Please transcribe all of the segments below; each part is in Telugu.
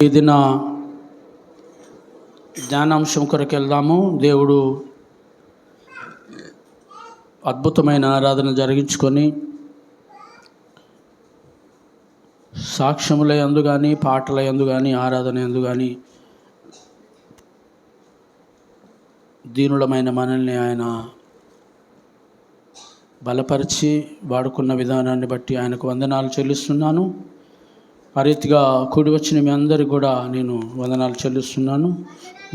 ఈ దిన ధ్యానాంశం కొరకు వెళ్దాము. దేవుడు అద్భుతమైన ఆరాధన జరిగించుకొని సాక్ష్యముల యందు కానీ, పాటల యందు కానీ, ఆరాధన యందు కానీ దీనులమైన మనల్ని ఆయన బలపరిచి వాడుకున్న విధానాన్ని బట్టి ఆయనకు వందనాలు చెల్లిస్తున్నాను. ఆ రీతిగా కూడి వచ్చిన మీ అందరికి కూడా నేను వందనాలు చెల్లిస్తున్నాను.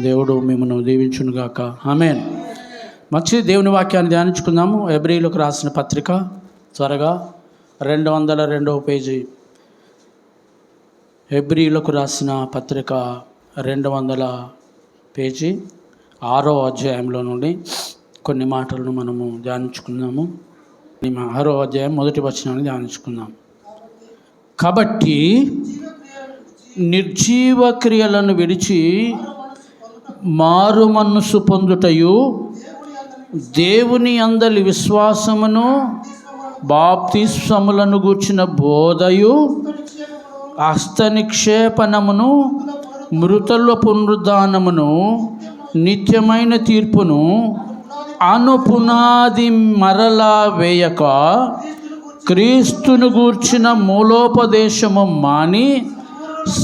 దేవుడు మిమ్మల్ని దీవించునుగాక. ఆమేన్. మంచి దేవుని వాక్యాన్ని ధ్యానించుకుందాము. హెబ్రీయులకు రాసిన పత్రిక త్వరగా 202వ పేజీ. హెబ్రీయులకు రాసిన పత్రిక 200 పేజీ 6వ అధ్యాయంలో నుండి కొన్ని మాటలను మనము ధ్యానించుకుందాము. 6వ అధ్యాయం 1వ వచనాన్ని ధ్యానించుకుందాం. కాబట్టి నిర్జీవ క్రియలను విడిచి మారు మనస్సు పొందుటయు, దేవుని అందలి విశ్వాసమును, బాప్తిస్మములను గూర్చిన బోధయు, హస్తనిక్షేపణమును, మృతుల పునరుద్ధానమును, నిత్యమైన తీర్పును అనుపునాది మరలా వేయక క్రీస్తును గూర్చిన మూలోపదేశము మాని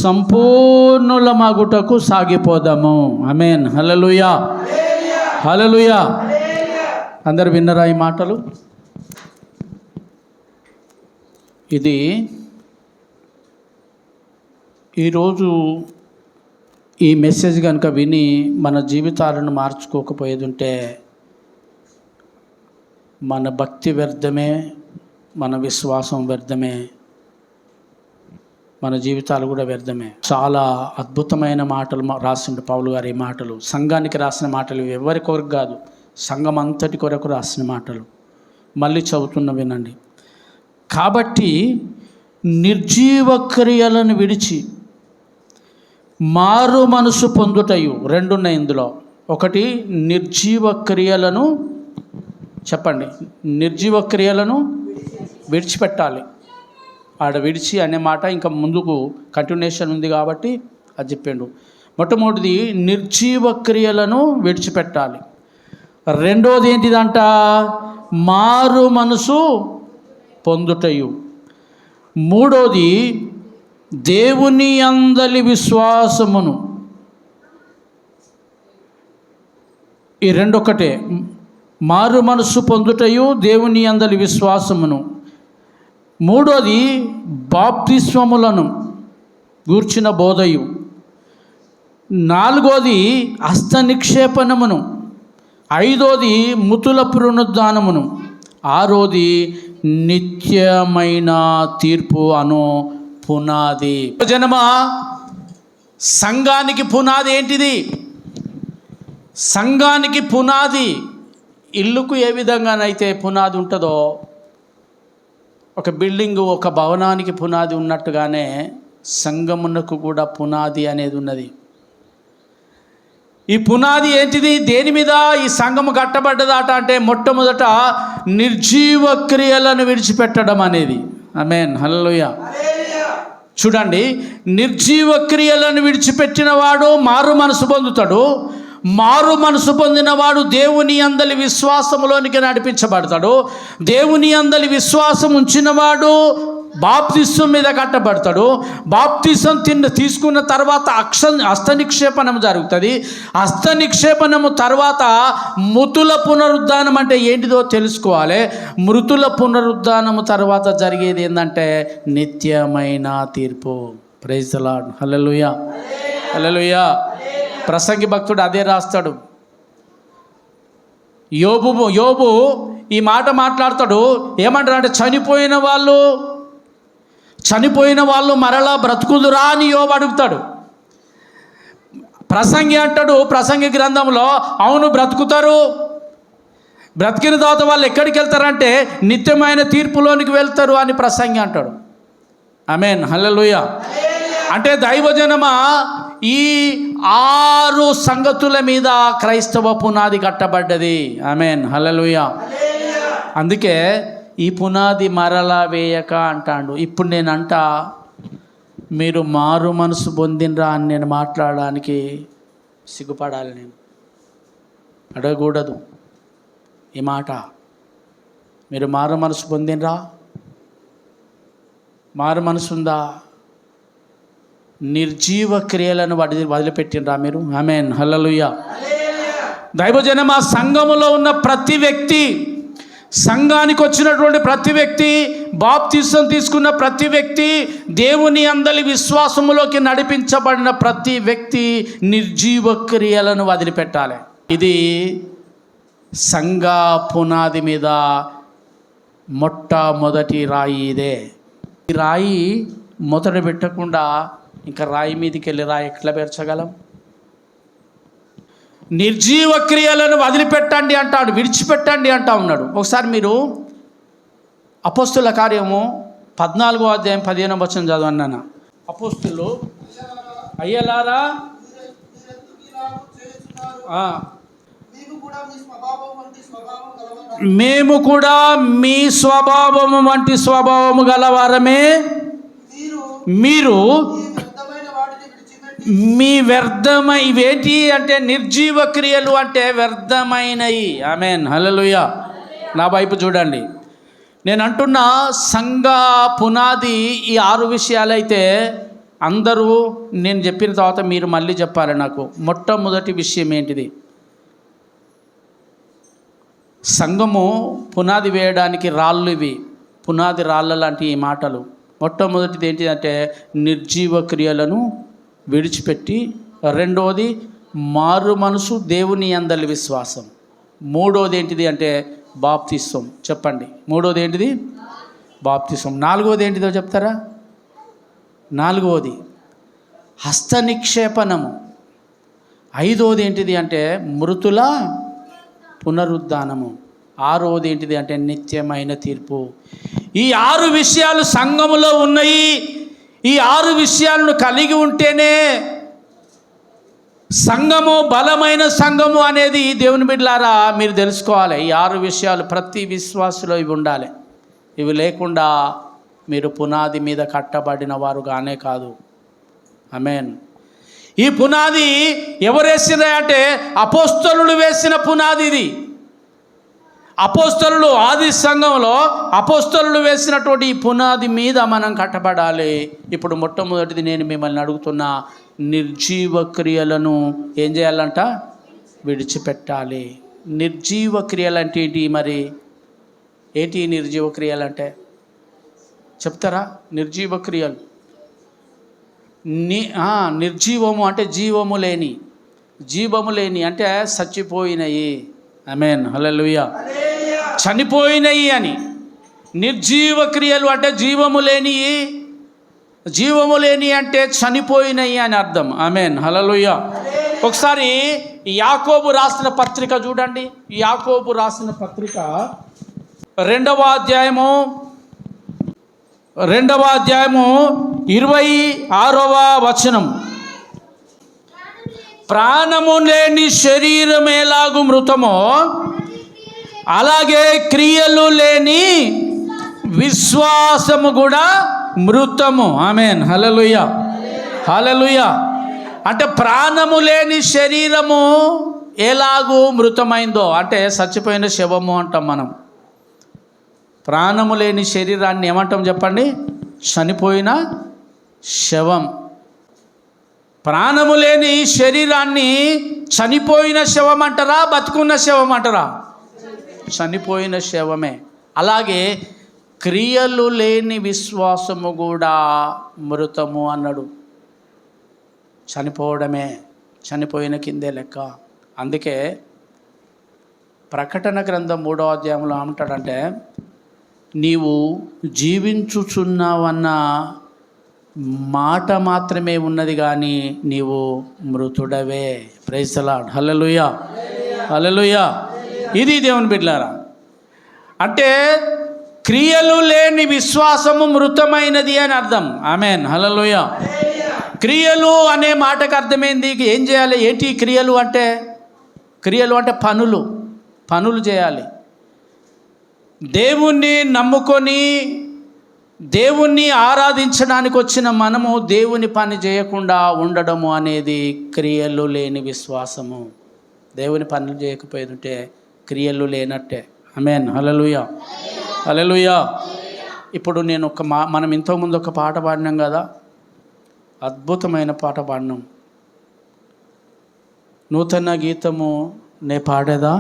సంపూర్ణులమగుటకు సాగిపోదాము. ఆమేన్. హల్లెలూయా, హల్లెలూయా. అందరు విన్నరా ఈ మాటలు? ఇది ఈరోజు ఈ మెసేజ్ కనుక విని మన జీవితాలను మార్చుకోకపోయేది ఉంటే మన భక్తి వ్యర్థమే, మన విశ్వాసం వ్యర్థమే, మన జీవితాలు కూడా వ్యర్థమే. చాలా అద్భుతమైన మాటలు రాసిండు పౌలు గారు. ఈ మాటలు సంఘానికి రాసిన మాటలు, ఎవరి కొరకు కాదు, సంఘం అంతటి కొరకు రాసిన మాటలు. మళ్ళీ చదువుతున్న వినండి. కాబట్టి నిర్జీవ క్రియలను విడిచి మారు మనసు పొందుటయు, రెండున్నాయి ఇందులో. ఒకటి నిర్జీవ క్రియలను, చెప్పండి, నిర్జీవ క్రియలను విడిచిపెట్టాలి. ఆడ విడిచి అనే మాట ఇంకా ముందుకు కంటిన్యూషన్ ఉంది కాబట్టి అది చెప్పిండు. మొట్టమొదటిది నిర్జీవ క్రియలను విడిచిపెట్టాలి. రెండోది ఏంటిదంట? మారు మనసు పొందుటయు. మూడోది దేవుని అందలి విశ్వాసమును. ఈ రెండొకటే, మారు మనసు పొందుటయు, దేవుని అందలి విశ్వాసమును. మూడోది బాప్తిస్మములను గూర్చిన బోధయు. నాలుగోది హస్త నిక్షేపణమును. ఐదోది మృతుల పునరుద్ధానమును. ఆరోది నిత్యమైన తీర్పు అను పునాది. జనమా, సంఘానికి పునాది ఏంటిది? సంఘానికి పునాది ఇల్లుకు ఏ విధంగానైతే పునాది ఉంటుందో, ఒక బిల్డింగు, ఒక భవనానికి పునాది ఉన్నట్టుగానే సంఘమునకు కూడా పునాది అనేది ఉన్నది. ఈ పునాది ఏంటిది? దేని మీద ఈ సంఘము కట్టబడ్డదాట అంటే మొట్టమొదట నిర్జీవ క్రియలను విడిచిపెట్టడం అనేది. ఆమేన్. హల్లెలూయా. చూడండి, నిర్జీవ క్రియలను విడిచిపెట్టిన వాడు మారు మనసు పొందుతాడు. మారు మనసు పొందినవాడు దేవుని అందలి విశ్వాసములోనికి నడిపించబడతాడు. దేవుని అందలి విశ్వాసం ఉంచినవాడు బాప్తిసం మీద కట్టబడతాడు. బాప్తిసం తీసుకున్న తర్వాత హస్తనిక్షేపణం జరుగుతుంది. హస్తనిక్షేపణము తర్వాత మృతుల పునరుద్ధానం అంటే ఏంటిదో తెలుసుకోవాలి. మృతుల పునరుద్ధానము తర్వాత జరిగేది ఏంటంటే నిత్యమైన తీర్పు. Praise the Lord. Hallelujah, hallelujah. ప్రసంగి భక్తుడు అదే రాస్తాడు. యోబు ఈ మాట మాట్లాడతాడు. ఏమంటారు అంటే, చనిపోయిన వాళ్ళు మరలా బ్రతుకుదురా అని యోబు అడుగుతాడు. ప్రసంగి అంటాడు ప్రసంగి గ్రంథంలో, అవును బ్రతుకుతారు. బ్రతికిన తర్వాత వాళ్ళు ఎక్కడికి వెళ్తారంటే నిత్యమైన తీర్పులోనికి వెళ్తారు అని ప్రసంగి అంటాడు. ఆమేన్. హల్లెలూయా. అంటే దైవజనమా, ఈ 6 సంగతుల మీద క్రైస్తవ పునాది కట్టబడ్డది. ఆమేన్. హల్లెలూయా. అందుకే ఈ పునాది మరలా వేయక అంటాడు. ఇప్పుడు నేనంట మీరు మారు మనసు పొందినరా అని నేను మాట్లాడడానికి సిగ్గుపడాలి. నేను అడగకూడదు ఈ మాట. మీరు మారు మనసు పొందినరా? మారు మనసు ఉందా? నిర్జీవ క్రియలను వదిలిపెట్టినరా మీరు? ఆమేన్, హల్లెలూయా. దైవజనం, ఆ సంఘములో ఉన్న ప్రతి వ్యక్తి, సంఘానికి వచ్చినటువంటి ప్రతి వ్యక్తి, బాప్తిసం తీసుకున్న ప్రతి వ్యక్తి, దేవుని అందలి విశ్వాసములోకి నడిపించబడిన ప్రతి వ్యక్తి నిర్జీవ క్రియలను వదిలిపెట్టాలి. ఇది సంఘ పునాది మీద మొట్టమొదటి రాయి ఇదే. ఈ రాయి మొదట పెట్టకుండా ఇంకా రాయి మీదకి వెళ్ళి రాయి ఎట్లా పేర్చగలం? నిర్జీవ క్రియలను వదిలిపెట్టండి అంటాడు, విడిచిపెట్టండి అంటా ఉన్నాడు. ఒకసారి మీరు అపోస్తుల కార్యము 14వ అధ్యాయం 15వ వచనం చదవన్నాను. అపోస్తులు, అయ్యలారా మేము కూడా మీ స్వభావము వంటి స్వభావము గలవారమే. మీరు మీ వ్యర్థమై, ఇవేంటి అంటే నిర్జీవ క్రియలు అంటే వ్యర్థమైనవి. ఆమేన్, హల్లెలూయా. నా వైపు చూడండి. నేను అంటున్నా సంఘ పునాది ఈ 6 విషయాలైతే అందరూ నేను చెప్పిన తర్వాత మీరు మళ్ళీ చెప్పాలి నాకు. మొట్టమొదటి విషయం ఏంటిది? సంఘము పునాది వేయడానికి రాళ్ళు ఇవి, పునాది రాళ్ళ లాంటి ఈ మాటలు. మొట్టమొదటిది ఏంటిదంటే నిర్జీవ క్రియలను విడిచిపెట్టి, రెండవది మారు మనసు, దేవుని యందలి విశ్వాసం. మూడవది ఏంటిది అంటే బాప్తిసం. చెప్పండి, మూడవది ఏంటిది? బాప్తిసం. నాలుగవది ఏంటిదో చెప్తారా? నాలుగవది హస్త నిక్షేపణము. ఐదవది ఏంటిది అంటే మృతుల పునరుద్ధానము. ఆరవది ఏంటిది అంటే నిత్యమైన తీర్పు. ఈ 6 విషయాలు సంఘములో ఉన్నాయి. ఈ 6 విషయాలను కలిగి ఉంటేనే సంఘము బలమైన సంఘము అనేది దేవుని బిడ్డలారా మీరు తెలుసుకోవాలి. ఈ 6 విషయాలు ప్రతి విశ్వాసులో ఇవి ఉండాలి. ఇవి లేకుండా మీరు పునాది మీద కట్టబడిన వారు కానే కాదు. ఆమేన్. ఈ పునాది ఎవరు వేసినా అంటే అపోస్తలులు వేసిన పునాది ఇది. అపోస్తలులు ఆది సంఘంలో అపోస్తలులు వేసినటువంటి ఈ పునాది మీద మనం కట్టబడాలి. ఇప్పుడు మొట్టమొదటిది నేను మిమ్మల్ని అడుగుతున్నా, నిర్జీవ క్రియలను ఏం చేయాలంట? విడిచిపెట్టాలి. నిర్జీవ క్రియలు అంటే ఏంటి? మరి ఏంటి నిర్జీవ క్రియలు అంటే చెప్తారా? నిర్జీవ క్రియలు నిర్జీవము అంటే జీవము లేని, జీవము లేని అంటే చచ్చిపోయినవి. ఆమేన్, హల్లెలూయా. చనిపోయినవి అని. నిర్జీవ క్రియలు అంటే జీవము లేని, జీవము లేని అంటే చనిపోయినవి అని అర్థం. ఆమేన్, హల్లెలూయా. ఒకసారి యాకోబు రాసిన పత్రిక చూడండి. యాకోబు రాసిన పత్రిక 2వ అధ్యాయము 26వ వచనం. ప్రాణము లేని శరీరం ఎలాగు మృతమో అలాగే క్రియలు లేని విశ్వాసము కూడా మృతము. ఆమేన్, హల్లెలూయా, హల్లెలూయా. అంటే ప్రాణము లేని శరీరము ఎలాగూ మృతమైందో అంటే చచ్చిపోయిన శవము అంటాం మనం. ప్రాణము లేని శరీరాన్ని ఏమంటాం చెప్పండి? చనిపోయిన శవం. ప్రాణము లేని శరీరాన్ని చనిపోయిన శవం అంటారా, బతుకున్న శవం అంటారా? చనిపోయిన శవమే. అలాగే క్రియలు లేని విశ్వాసము కూడా మృతము అన్నాడు. చనిపోవడమే, చనిపోయిన కిందే లెక్క. అందుకే ప్రకటన గ్రంథం 3వ అధ్యాయంలో ఏమంటాడంటే, నీవు జీవించుచున్నావన్న మాట మాత్రమే ఉన్నది కానీ నీవు మృతుడవే. ప్రైజ్ ది లార్డ్, హల్లెలూయా, హల్లెలూయా. ఇది దేవుని బిడ్డలారా. అంటే క్రియలు లేని విశ్వాసము మృతమైనది అని అర్థం. ఆమేన్, హల్లెలూయా. క్రియలు అనే మాటకు అర్థమైంది ఏం చేయాలి? ఏంటి క్రియలు అంటే? క్రియలు అంటే పనులు చేయాలి. దేవుణ్ణి నమ్ముకొని దేవుణ్ణి ఆరాధించడానికి వచ్చిన మనము దేవుని పని చేయకుండా ఉండడము అనేది క్రియలు లేని విశ్వాసము. దేవుని పనులు చేయకపోయేదంటే క్రియలు లేనట్టే. ఆమేన్. హల్లెలూయా, హల్లెలూయా. ఇప్పుడు నేను మనం ఇంతకుముందు ఒక పాట పాడినాం కదా, అద్భుతమైన పాట పాడినాం. నూతన గీతము నే పాడేదా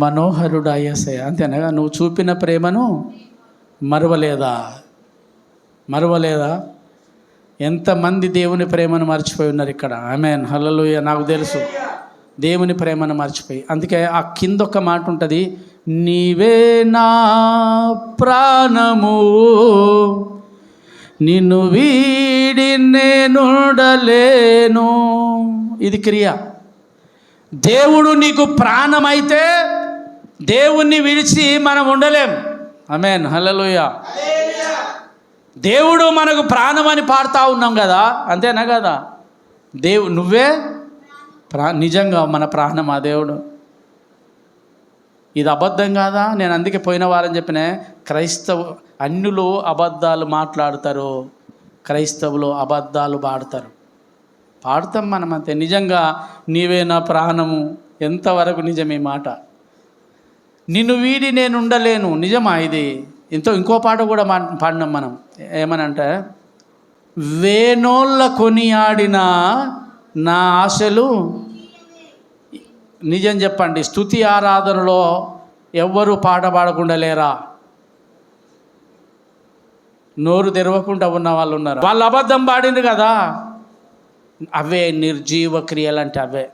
మనోహరుడు అయ్యసే, అంతేనగా నువ్వు చూపిన ప్రేమను మరవలేదా? ఎంతమంది దేవుని ప్రేమను మర్చిపోయి ఉన్నారు ఇక్కడ. ఆమేన్, హల్లెలూయా. నాకు తెలుసు దేవుని ప్రేమను మర్చిపోయి. అందుకే ఆ కింద ఒక మాట ఉంటుంది, నీవే నా ప్రాణము నిన్ను వీడి నేనుండలేను. ఇది క్రియ. దేవుడు నీకు ప్రాణమైతే దేవుణ్ణి విడిచి మనం ఉండలేం. ఆమేన్, హల్లెలూయా. దేవుడు మనకు ప్రాణం అని పాడుతూ ఉన్నాం కదా, అంతేనా కదా? నువ్వే నిజంగా మన ప్రాణం ఆ దేవుడు. ఇది అబద్ధం కాదా? నేను అందుకే పోయిన వారం చెప్పిన, అన్యులు అబద్ధాలు మాట్లాడతారు, క్రైస్తవులు అబద్ధాలు పాడతాం మనం అంతే. నిజంగా నీవే నా ప్రాణము, ఎంతవరకు నిజం ఈ మాట? నిన్ను వీడి నేను ఉండలేను, నిజమా ఇది? ఇంకో పాట కూడా పాడినాం మనం. ఏమనంటే, వేణోళ్ళ కొనియాడిన నా ఆశలు. నిజం చెప్పండి, స్తుతి ఆరాధనలో ఎవ్వరూ పాట పాడకుండా లేరా? నోరు తెరవకుండా ఉన్న వాళ్ళు ఉన్నారు. వాళ్ళు అబద్ధం పాడిండ్రు కదా, అవే నిర్జీవ క్రియలు అంటే అవే.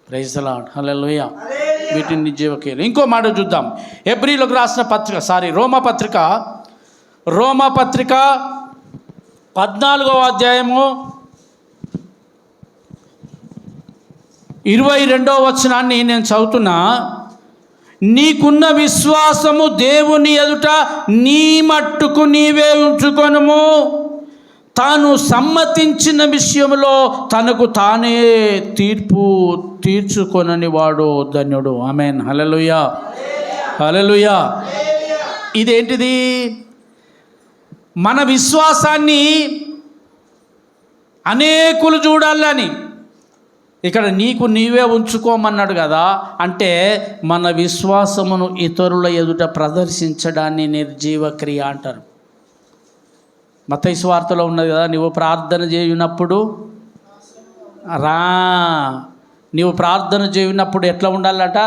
ప్రైజ్ ది లార్డ్, హల్లెలూయా. వీటిని నిర్జీవ క్రియలు. ఇంకో మాట చూద్దాం. హెబ్రీలకు రాసిన రోమాపత్రిక 14వ అధ్యాయము 22వ వచనాన్ని నేను చదువుతున్నా. నీకున్న విశ్వాసము దేవుని ఎదుట నీ మట్టుకు నీవే ఉంచుకొనుము. తాను సమ్మతించిన విషయంలో తనకు తానే తీర్పు తీర్చుకొనని వాడు ధన్యుడు. ఆమేన్, హల్లెలూయా, హల్లెలూయా. ఇదేంటిది? మన విశ్వాసాన్ని అనేకులు చూడాలని. ఇక్కడ నీకు నీవే ఉంచుకోమన్నాడు కదా, అంటే మన విశ్వాసమును ఇతరుల ఎదుట ప్రదర్శించడాన్ని నిర్జీవ క్రియ అంటారు. మత్తయి సువార్తలో ఉన్నది కదా, నీవు ప్రార్థన చేయునప్పుడు ఎట్లా ఉండాలట?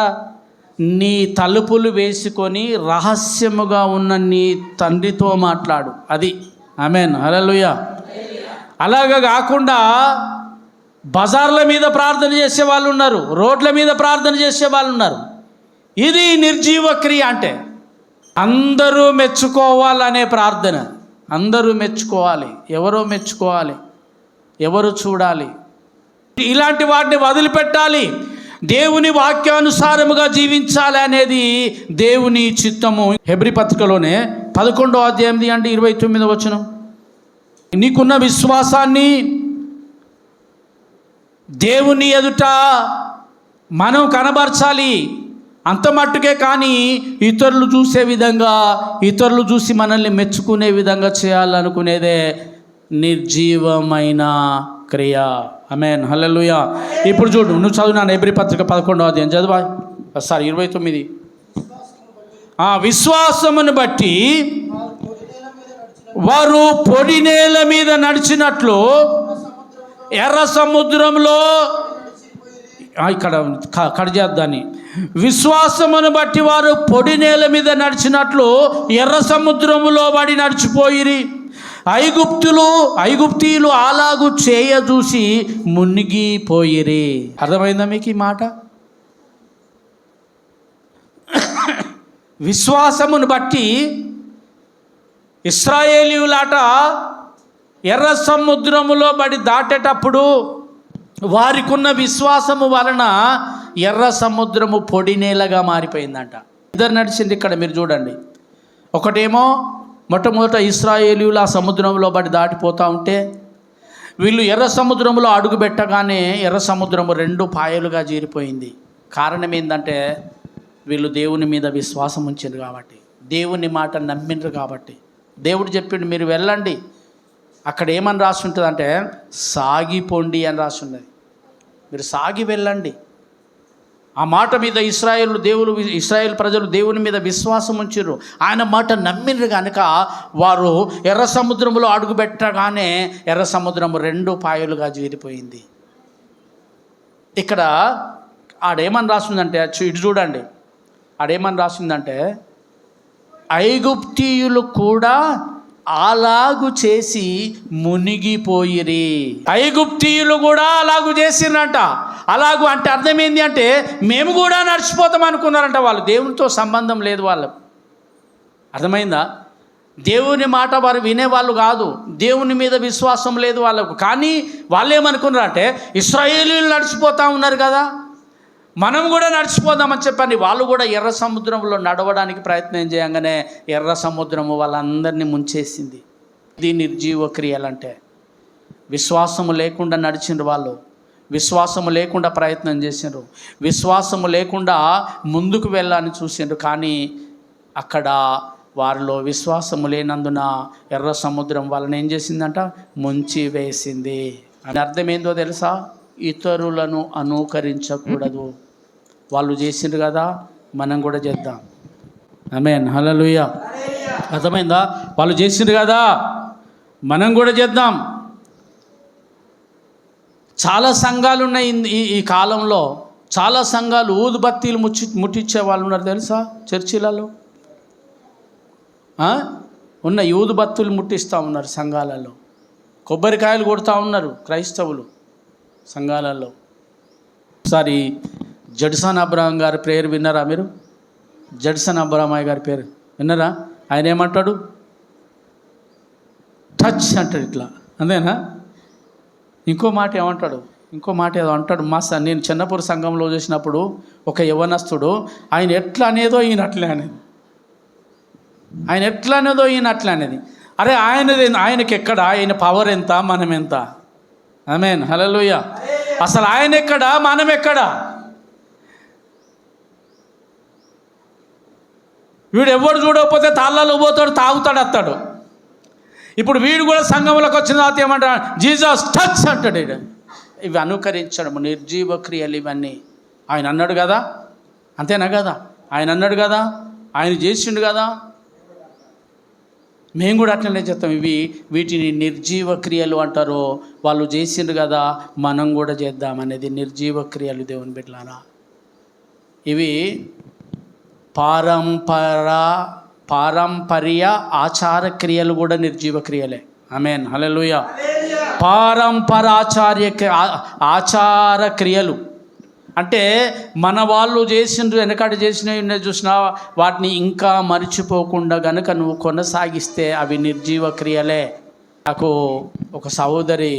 నీ తలుపులు వేసుకొని రహస్యముగా ఉన్న నీ తండ్రితో మాట్లాడు. అది. ఆమేన్, హల్లెలూయా. అలాగా కాకుండా బజార్ల మీద ప్రార్థన చేసే వాళ్ళు ఉన్నారు, రోడ్ల మీద ప్రార్థన చేసే వాళ్ళు ఉన్నారు. ఇది నిర్జీవ క్రియ. అంటే అందరూ మెచ్చుకోవాలనే ప్రార్థన. అందరూ మెచ్చుకోవాలి, ఎవరో మెచ్చుకోవాలి, ఎవరు చూడాలి, ఇలాంటి వాటిని వదిలిపెట్టాలి. దేవుని వాక్యానుసారముగా జీవించాలి అనేది దేవుని చిత్తము. హెబ్రీ పత్రికలోనే 11వ అధ్యాయం 29వ వచనం, నీకున్న విశ్వాసాన్ని దేవుని ఎదుట మనం కనబరచాలి. అంత మట్టుకే, కానీ ఇతరులు చూసే విధంగా, ఇతరులు చూసి మనల్ని మెచ్చుకునే విధంగా చేయాలనుకునేదే నిర్జీవమైన క్రియ. ఆమేన్, హల్లెలూయా. ఇప్పుడు చూడు, నువ్వు చదువున్నాను హెబ్రీ పత్రిక 11వ అధ్యాయం చదువు. 29. విశ్వాసమును బట్టి వారు పొడి నేల మీద నడిచినట్లు ఎర్ర సముద్రంలో, ఇక్కడ కడిచేద్దాన్ని, విశ్వాసమును బట్టి వారు పొడి నేల మీద నడిచినట్లు ఎర్ర సముద్రములో పడి నడిచిపోయిరి. ఐగుప్తీయులు అలాగు చేయ చూసి మునిగిపోయిరి. అర్థమైందా మీకు ఈ మాట? విశ్వాసమును బట్టి ఇశ్రాయేలీయులాట ఎర్ర సముద్రములో పడి దాటేటప్పుడు వారికి ఉన్న విశ్వాసము వలన ఎర్ర సముద్రము పొడి నేలగా మారిపోయిందంట. ఇద్దరు నడిచింది ఇక్కడ, మీరు చూడండి. ఒకటేమో మొట్టమొదట ఇశ్రాయేలీయులు ఆ సముద్రంలో పడి దాటిపోతూ ఉంటే, వీళ్ళు ఎర్ర సముద్రంలో అడుగు పెట్టగానే ఎర్ర సముద్రము 2 పాయలుగా చీరిపోయింది. కారణం ఏంటంటే, వీళ్ళు దేవుని మీద విశ్వాసం ఉంచారు కాబట్టి, దేవుని మాట నమ్మిండ్రు కాబట్టి. దేవుడు చెప్పిండు మీరు వెళ్ళండి, అక్కడ ఏమని రాసి ఉంటుంది అంటే సాగిపోండి అని రాసి ఉన్నది. మీరు సాగి వెళ్ళండి. ఆ మాట మీద ఇశ్రాయేల్ ప్రజలు దేవుని మీద విశ్వాసం ఉంచారు. ఆయన మాట నమ్మినరు కనుక వారు ఎర్ర సముద్రంలో అడుగుపెట్టగానే ఎర్ర సముద్రం 2 పాయలుగా చీలిపోయింది. ఇక్కడ ఆడేమని రాసిందంటే ఇటు చూడండి, ఆడేమని రాసిందంటే ఐగుప్తీయులు కూడా అలాగు చేసి మునిగిపోయిరి. ఐగుప్తీయులు కూడా అలాగు చేసిరంట. అలాగు అంటే అర్థం ఏంటి అంటే మేము కూడా నడిచిపోతాం అనుకున్నారంట వాళ్ళు. దేవునితో సంబంధం లేదు వాళ్ళకు. అర్థమైందా? దేవుని మాట వారు వినేవాళ్ళు కాదు, దేవుని మీద విశ్వాసం లేదు వాళ్ళకు. కానీ వాళ్ళు ఏమనుకున్నారంటే ఇశ్రాయేలీయులు నడిచిపోతూ ఉన్నారు కదా, మనం కూడా నడిచిపోదామని చెప్పని వాళ్ళు కూడా ఎర్ర సముద్రంలో నడవడానికి ప్రయత్నం చేయగానే ఎర్ర సముద్రము వాళ్ళందరినీ ముంచేసింది. ఇది నిర్జీవ క్రియలంటే. విశ్వాసము లేకుండా నడిచిండ్రు వాళ్ళు, విశ్వాసము లేకుండా ప్రయత్నం చేసిండ్రు, విశ్వాసము లేకుండా ముందుకు వెళ్ళాలని చూసిండ్రు. కానీ అక్కడ వారిలో విశ్వాసము లేనందున ఎర్ర సముద్రం వాళ్ళని ఏం చేసిందంట, ముంచి వేసింది. అని అర్థం ఏందో తెలుసా? ఇతరులను అనుకరించకూడదు. వాళ్ళు చేసిండ్రు కదా, మనం కూడా చేద్దాం. ఆమేన్, హల్లెలూయా. అర్థమైందా? వాళ్ళు చేసిండ్రు కదా, మనం కూడా చేద్దాం. చాలా సంఘాలు ఉన్నాయి ఈ కాలంలో. చాలా సంఘాలు ఊదుబత్తీలు ముట్టించే వాళ్ళు ఉన్నారు తెలుసా? చర్చిలలో ఉన్న ఊదుబత్తులు ముట్టిస్తూ ఉన్నారు సంఘాలలో. కొబ్బరికాయలు కొడుతూ ఉన్నారు క్రైస్తవులు సంఘాలలో. ఒకసారి జడ్సన్ అబ్రహాం గారి ప్రేయర్ విన్నారా మీరు? జడ్సన్ అబ్రహామయ్య గారి పేరు విన్నారా? ఆయన ఏమంటాడు? టచ్ అంటాడు ఇట్లా, అంతేనా? ఇంకో మాట ఏమంటాడు? ఇంకో మాట ఏదో అంటాడు. నేను చిన్నపూర్ సంఘంలో చూసినప్పుడు ఒక యవనస్తుడు ఆయన ఎట్లా అనేదో ఈయన అట్లే అనేది, ఆయన ఎట్లా అనేదో ఈయన అట్లా అనేది. అరే ఆయనకి ఎక్కడ, ఆయన పవర్ ఎంత, మనం ఎంత? ఆమేన్, హల్లెలూయా. అసలు ఆయన ఎక్కడ, మనం ఎక్కడ? వీడు ఎవడు చూడకపోతే తాళ్ళలో పోతాడు, తాగుతాడు, వస్తాడు. ఇప్పుడు వీడు కూడా సంఘంలోకి వచ్చిన తర్వాత ఏమంటాడు? జీసస్ టచ్ అంటాడు. ఇవి అనుకరించడం నిర్జీవ క్రియలు ఇవన్నీ. ఆయన అన్నాడు కదా, అంతేనా కదా? ఆయన అన్నాడు కదా, ఆయన చేసిండు కదా, మేము కూడా అట్లనే చేస్తాం. వీటిని నిర్జీవ క్రియలు అంటారు. వాళ్ళు చేసిండు కదా, మనం కూడా చేద్దామనేది నిర్జీవ క్రియలు. దేవుని బిడ్డలారా, ఇవి పారంపర్య ఆచార క్రియలు కూడా నిర్జీవ క్రియలే. ఆమేన్, హల్లెలూయా. ఆచార క్రియలు అంటే మన వాళ్ళు చేసిండ్రు, వెనకటి చేసినవి చూసినా వాటిని ఇంకా మర్చిపోకుండా గనుక నువ్వు కొనసాగిస్తే అవి నిర్జీవ క్రియలే. నాకు ఒక సహోదరి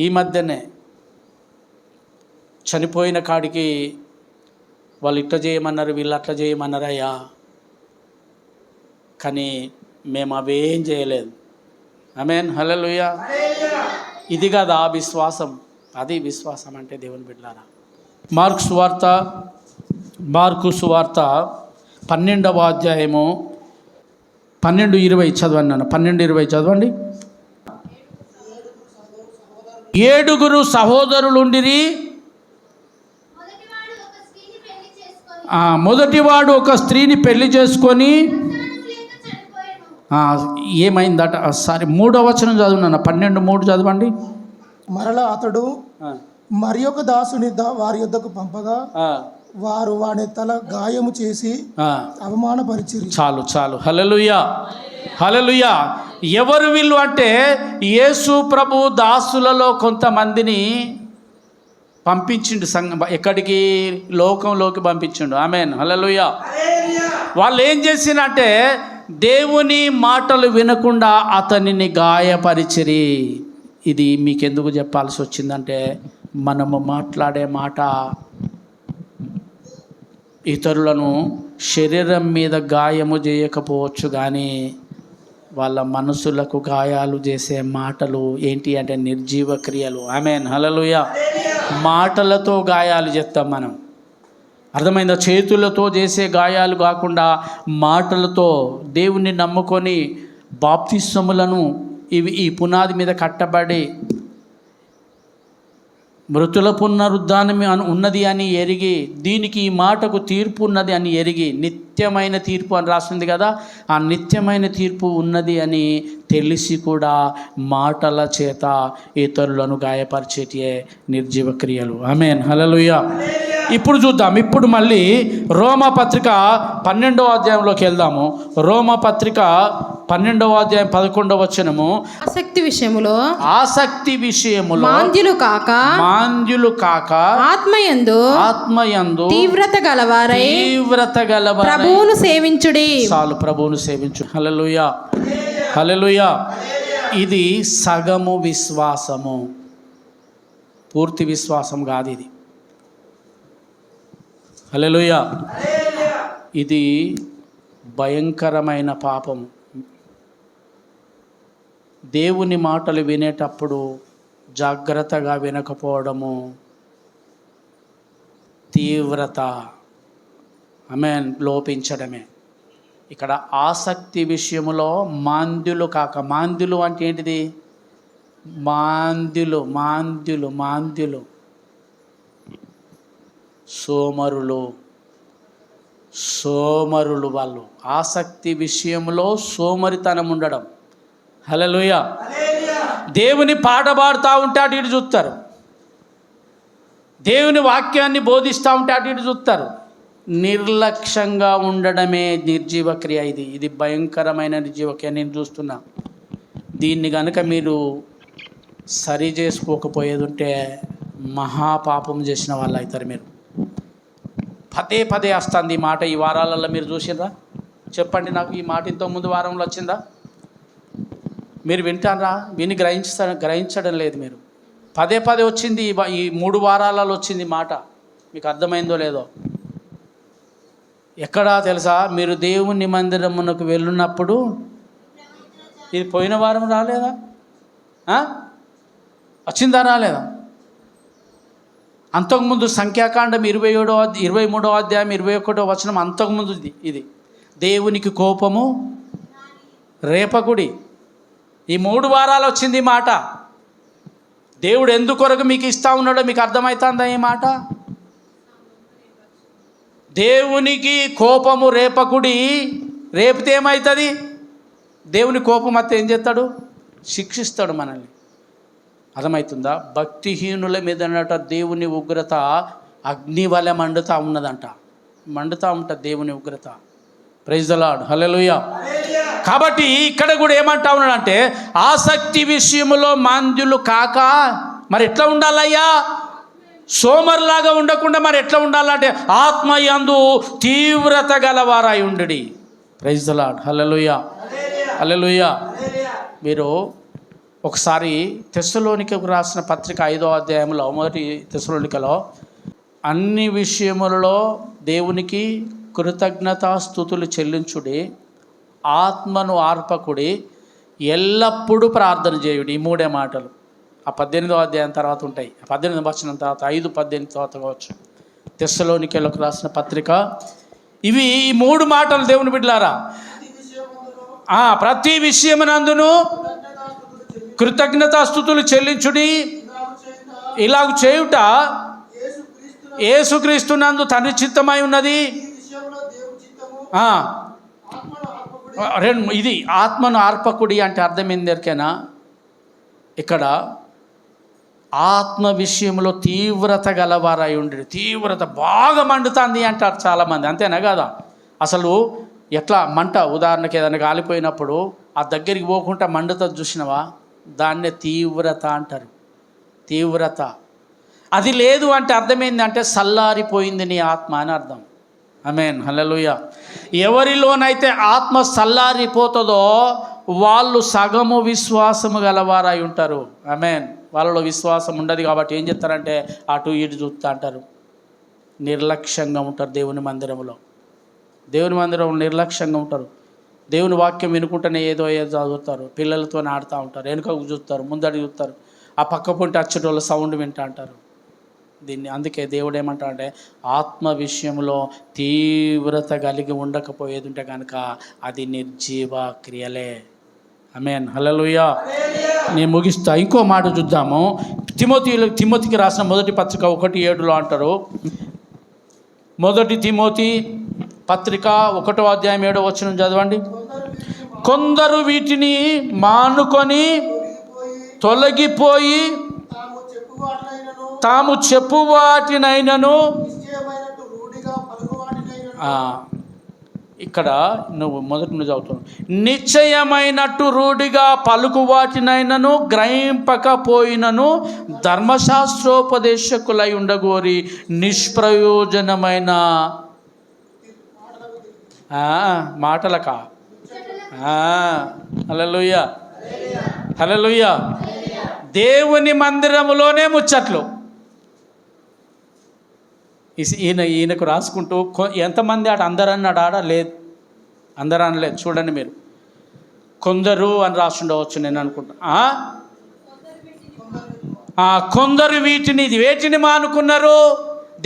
ఈ మధ్యనే చనిపోయిన కాడికి వాళ్ళు ఇట్లా చేయమన్నారు, వీళ్ళు అట్లా చేయమన్నారు అయ్యా, కానీ మేము అవేం చేయలేదు. ఆమేన్, హల్లెలూయా. ఇది కదా విశ్వాసం. అది విశ్వాసం అంటే దేవుని బిడ్డలారా. మార్కు సువార్త 12వ అధ్యాయము 12:20 చదవండి నాన్న. 12:20 చదవండి. 7 సహోదరులుండిరి. మొదటివాడు ఒక స్త్రీని పెళ్లి చేసుకొని ఏమైందట? సారీ, 3వ వచనం చదువునా. 12:3 చదవండి. మరలా అతడు మరి ఒక దాసుని వారి యొద్దకు పంపగా వారు వాడి తల గాయము చేసి అవమానపరిచిరి. చాలు. హల్లెలూయా, హల్లెలూయా. ఎవరు వీళ్ళు అంటే యేసు ప్రభు దాసులలో కొంతమందిని పంపించిండు ఎక్కడికి? లోకంలోకి పంపించిండు. ఆమేన్, హల్లెలూయా. వాళ్ళు ఏం చేసినంటే దేవుని మాటలు వినకుండా అతనిని గాయపరిచిరి. ఇది మీకెందుకు చెప్పాల్సి వచ్చిందంటే మనము మాట్లాడే మాట ఇతరులను శరీరం మీద గాయము చేయకపోవచ్చు, కానీ వాళ్ళ మనసులకు గాయాలు చేసే మాటలు ఏంటి అంటే నిర్జీవ క్రియలు. ఆమేన్, హల్లెలూయా. మాటలతో గాయాలు చేస్తాం మనం. అర్థమైందా? చేతులతో చేసే గాయాలు కాకుండా మాటలతో దేవుణ్ణి నమ్ముకొని బాప్తిస్మములను ఈ పునాది మీద కట్టబడి మృతుల పునరుద్ధానం ఉన్నది అని ఎరిగి, దీనికి ఈ మాటకు తీర్పు ఉన్నది అని ఎరిగి, నిత్యమైన తీర్పు అని రాస్తుంది కదా, ఆ నిత్యమైన తీర్పు ఉన్నది అని తెలిసి కూడా మాటల చేత ఇతరులను గాయపరిచేటియే నిర్జీవ క్రియలు. ఆమేన్, హల్లెలూయా. ఇప్పుడు చూద్దాం. ఇప్పుడు మళ్ళీ రోమపత్రిక 12వ అధ్యాయంలోకి వెళ్దాము. రోమపత్రిక 12వ అధ్యాయం 11వ వచనము. ఆసక్తి విషయములో మాంద్యులు కాక ఆత్మయందు తీవ్రత గలవారై ప్రభువును సేవించుడి. చాలు, ప్రభువును సేవించు. హల్లెలూయా, హల్లెలూయా. ఇది సగము విశ్వాసము, పూర్తి విశ్వాసం కాదు ఇది. హల్లెలూయా. ఇది భయంకరమైన పాపము. దేవుని మాటలు వినేటప్పుడు జాగ్రత్తగా వినకపోవడము తీవ్రత, ఆమేన్, లోపించడమే. ఇక్కడ ఆసక్తి విషయములో మాంద్యులు కాక, మాంద్యులు అంటే ఏంటిది? మాంద్యులు సోమరులు వాళ్ళు. ఆసక్తి విషయంలో సోమరితనం ఉండడం. హల్లెలూయా. దేవుని పాట పాడుతూ ఉంటే అటు ఇటు చూస్తారు, దేవుని వాక్యాన్ని బోధిస్తూ ఉంటే అటు ఇటు చూస్తారు. నిర్లక్ష్యంగా ఉండడమే నిర్జీవ క్రియ. ఇది భయంకరమైన నిర్జీవ క్రియ. నేను చూస్తున్నా. దీన్ని కనుక మీరు సరి చేసుకోకపోయేది ఉంటే మహాపాపం చేసిన వాళ్ళు అవుతారు మీరు. పదే వస్తుంది ఈ మాట. ఈ వారాలలో మీరు చూసిండ్రా? చెప్పండి నాకు, ఈ మాట ఇంతకుముందు వారంలో వచ్చిందా? మీరు వింటారా? విని గ్రహించడం లేదు మీరు. పదే వచ్చింది. ఈ 3 వారాలలో వచ్చింది మాట. మీకు అర్థమైందో లేదో? ఎక్కడా తెలుసా? మీరు దేవుని మందిరమునకు వెళ్ళినప్పుడు, ఇది పోయిన వారం రాలేదా? వచ్చిందా? రాలేదా? అంతకుముందు సంఖ్యాకాండం 23వ అధ్యాయం 21వ వచనం, అంతకుముందు ఇది దేవునికి కోపము రేపకుడి. ఈ 3 వారాలు వచ్చింది ఈ మాట. దేవుడు ఎందుకొరకు మీకు ఇస్తా ఉన్నాడో మీకు అర్థమవుతుందా ఈ మాట? దేవునికి కోపము రేపకుడి. రేపితే ఏమవుతుంది? దేవుని కోపం అత్తే ఏం చేస్తాడు? శిక్షిస్తాడు మనల్ని. అర్థమవుతుందా? భక్తిహీనుల మీదనట దేవుని ఉగ్రత అగ్ని వలె మండుతూ ఉన్నదంట. మండుతూ ఉంటుంది దేవుని ఉగ్రత. ప్రైజ్ ది లార్డ్, హల్లెలూయా. కాబట్టి ఇక్కడ కూడా ఏమంటా ఉన్నాడంటే, ఆసక్తి విషయంలో మాంద్యులు కాక మరి ఎట్లా ఉండాలయ్యా? సోమరులాగా ఉండకుండా మరి ఎట్లా ఉండాలంటే ఆత్మయందు తీవ్రత గలవారై ఉండుడి. ప్రైజ్ ది లార్డ్, హల్లెలూయా, హల్లెలూయా. మీరు ఒకసారి తెస్సలోనికకు రాసిన పత్రిక 5వ అధ్యాయంలో, మొదటి తెస్సలోనికలో, అన్ని విషయములలో దేవునికి కృతజ్ఞతాస్తుతులు చెల్లించుడి, ఆత్మను ఆర్పకుడి, ఎల్లప్పుడూ ప్రార్థన చేయుడి. ఈ 3 మాటలు ఆ 18వ అధ్యాయం తర్వాత ఉంటాయి. 18 వచనం తర్వాత 5:18 తర్వాత కావచ్చు. తెస్సలోనికలకు రాసిన పత్రిక ఇవి. ఈ 3 మాటలు దేవుని బిడ్డలారా, ప్రతి విషయమునందును కృతజ్ఞతాస్తుతులు చెల్లించుడి. ఇలాగ చేయుట యేసుక్రీస్తునందు తండ్రి చిత్తమై ఉన్నది. ఇది ఆత్మను ఆర్పకుడి అంటే అర్థం ఏందరికైనా? ఇక్కడ ఆత్మ విషయంలో తీవ్రత గలవారై ఉండి, తీవ్రత బాగా మండుతుంది అంటారు చాలామంది. అంతేనా కదా? అసలు ఎట్లా మంట, ఉదాహరణకి ఏదైనా కాలిపోయినప్పుడు ఆ దగ్గరికి పోకుండా మండుతుంది చూసినవా? దాన్నే తీవ్రత అంటారు. తీవ్రత. అది లేదు అంటే అర్థమైందంటే సల్లారిపోయింది నీ ఆత్మ అని అర్థం. ఆమేన్, హల్లెలూయా. ఎవరిలోనైతే ఆత్మ సల్లారిపోతుందో వాళ్ళు సగము విశ్వాసము గలవారై ఉంటారు. ఆమేన్. వాళ్ళలో విశ్వాసం ఉండదు కాబట్టి ఏం చేస్తారంటే అటు ఇటు చూస్తూ అంటారు. నిర్లక్ష్యంగా ఉంటారు. దేవుని మందిరంలో నిర్లక్ష్యంగా ఉంటారు. దేవుని వాక్యం వినుకుంటేనే ఏదో చదువుతారు. పిల్లలతో ఆడుతూ ఉంటారు. వెనుకకు చూస్తారు, ముందడి చూస్తారు. ఆ పక్క పొంటి అచ్చటోళ్ళ సౌండ్ వింటూ అంటారు. దీన్ని. అందుకే దేవుడు ఏమంటాడంటే ఆత్మ విషయంలో తీవ్రత కలిగి ఉండకపోయేది ఉంటే కనుక అది నిర్జీవ క్రియలే. ఆమేన్, హల్లెలూయా. నేను ముగిస్తా. ఇంకో మాట చూద్దాము. తిమోతికి రాసిన మొదటి పత్రిక 1:7 అంటారు. మొదటి తిమోతి పత్రిక 1వ అధ్యాయం 7వ వచనం చదవండి. కొందరు వీటిని మానుకొని తొలగిపోయి తాము చెప్పు వాటినైనను ఇక్కడ నువ్వు చదువుతున్నావు, నిశ్చయమైనట్టు రూఢిగా పలుకు వాటినైనను గ్రహింపకపోయినను ధర్మశాస్త్రోపదేశకులై ఉండగోరి నిష్ప్రయోజనమైన మాటలకా. హల్లెలూయా, హల్లెలూయా. దేవుని మందిరములోనే ముచ్చట్లు. ఈయనకు రాసుకుంటూ ఎంతమంది అందరు అన్నాడు? లేదు, అందరూ అనలేదు. చూడండి మీరు, కొందరు అని రాసుండవచ్చు నేను అనుకుంటా. కొందరు వేటిని మానుకున్నారు?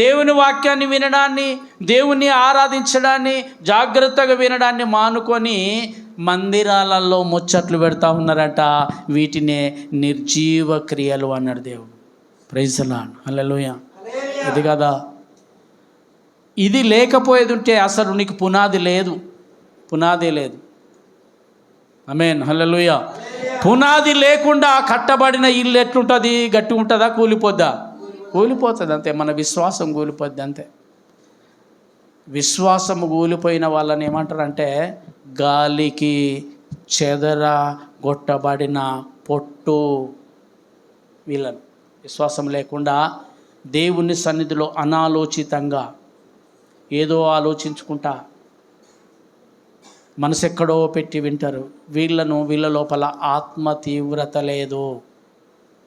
దేవుని వాక్యాన్ని వినడాన్ని, దేవుని ఆరాధించడాన్ని, జాగ్రత్తగా వినడాన్ని మానుకొని మందిరాలలో ముచ్చట్లు పెడతా ఉన్నారట. వీటినే నిర్జీవ క్రియలు అన్నాడు దేవుడు. ప్రైజ్ ది లార్డ్, హల్లెలూయా. ఇది కదా, ఇది లేకపోయేది ఉంటే అసలు నీకు పునాది లేదు, పునాది లేదు. ఆమేన్, హల్లెలూయా. పునాది లేకుండా కట్టబడిన ఇల్లు ఎట్లుంటుంది? గట్టి ఉంటుందా? కూలిపోద్దా? కూలిపోతుంది అంతే. మన విశ్వాసం కూలిపోద్ది అంతే. విశ్వాసము కూలిపోయిన వాళ్ళని ఏమంటారంటే గాలికి చెదరగొట్టబడిన పొట్టు. వీళ్ళని విశ్వాసం లేకుండా దేవుని సన్నిధిలో అనాలోచితంగా ఏదో ఆలోచించుకుంటా మనసు ఎక్కడో పెట్టి వింటారు. వీళ్ళ లోపల ఆత్మ తీవ్రత లేదు,